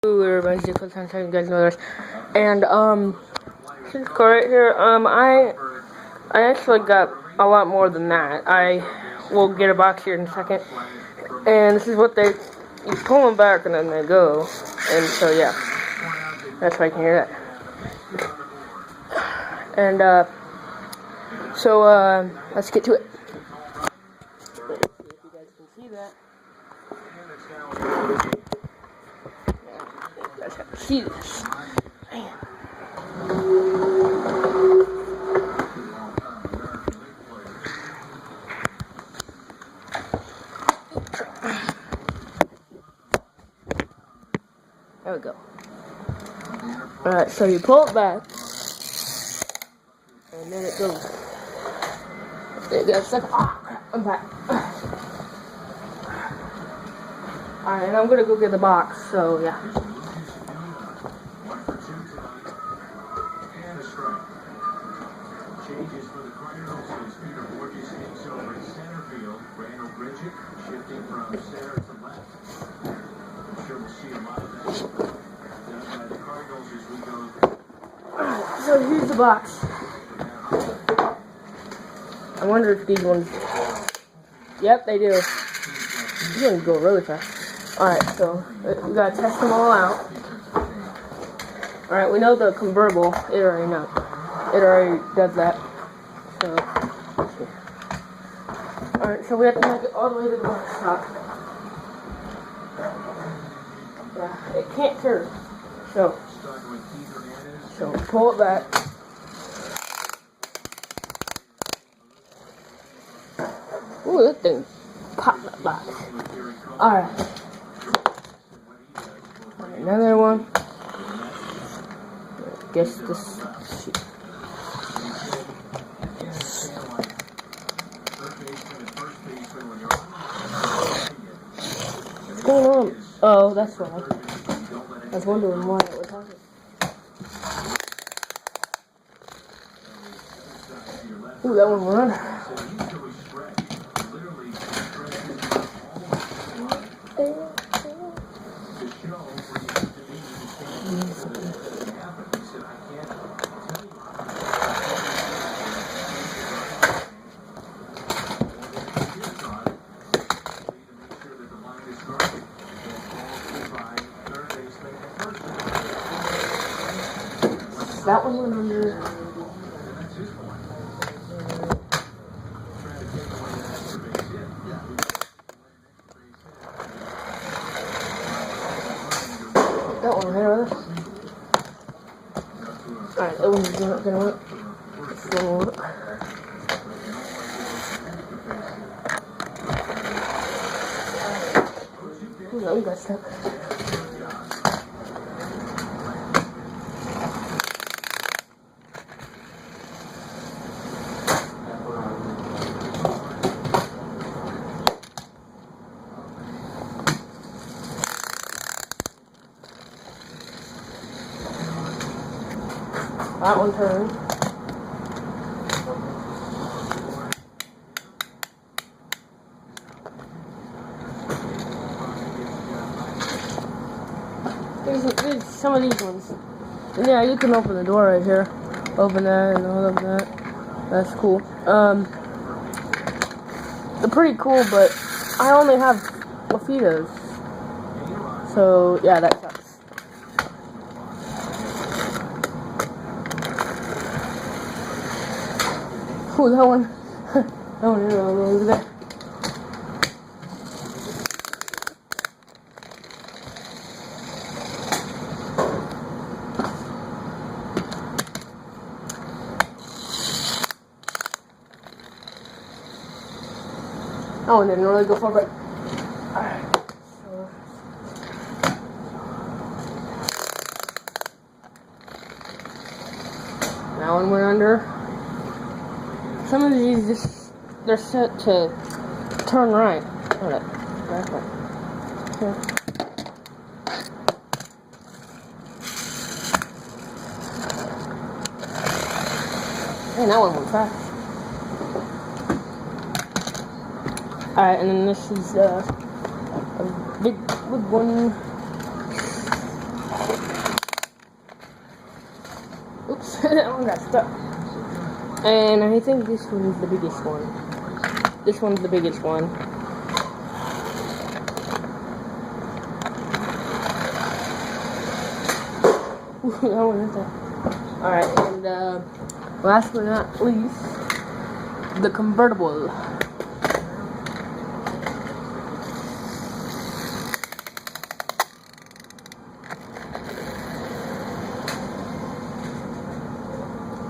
Ooh, everybody's Nicole Sunshine, you guys know this. And this is cool right here. I actually got a lot more than that. I will get a box here in a second. And this is what you pull them back and then they go. And so yeah, that's why I can hear that. And so let's get to it. Let's see if you guys can see that. You guys have to see this. Man. There we go. Alright, so you pull it back, and then it goes. There you go, it's like, I'm back. Alright, and I'm gonna go get the box, so yeah. Changes for the Cardinals as Peter Borges takes over in center field. Randall Bridget shifting from center to left. I'm sure we'll see a lot of that done by the Cardinals as we go. Alright, so here's the box. I wonder if these ones... Yep, they do. These ones go really fast. Alright, so we gotta test them all out. Alright, we know the convertible, it already does that. So, let's see. Alright, so we have to make it all the way to the box top. Yeah, it can't turn. So pull it back. Ooh, that thing popped that box. Alright. Another one. I guess this. What's going on? Oh, that's why. I was wondering why it was happening. Ooh, that one run. That one went under. That one here. Alright, that one's not gonna work. This one will work. Ooh, that one got stuck. That one turned. There's some of these ones. And yeah, you can open the door right here. Open that and all of that. That's cool. They're pretty cool, but I only have Lafitas. So yeah, that sucks. Ooh, that one. That one here, look at that. That one didn't really go far, but alright. So that one went under. Some of these they're set to turn right. Alright, back right. Here. Man, that one went fast. Alright, and then this is a big one. That one got stuck. And I think this one's the biggest one. This one's the biggest one. That one is there. Alright, and last but not least, the convertible.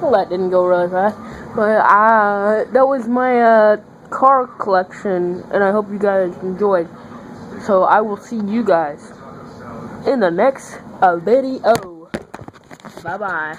Well, that didn't go really fast, but that was my car collection, and I hope you guys enjoyed. So I will see you guys in the next video. Bye bye.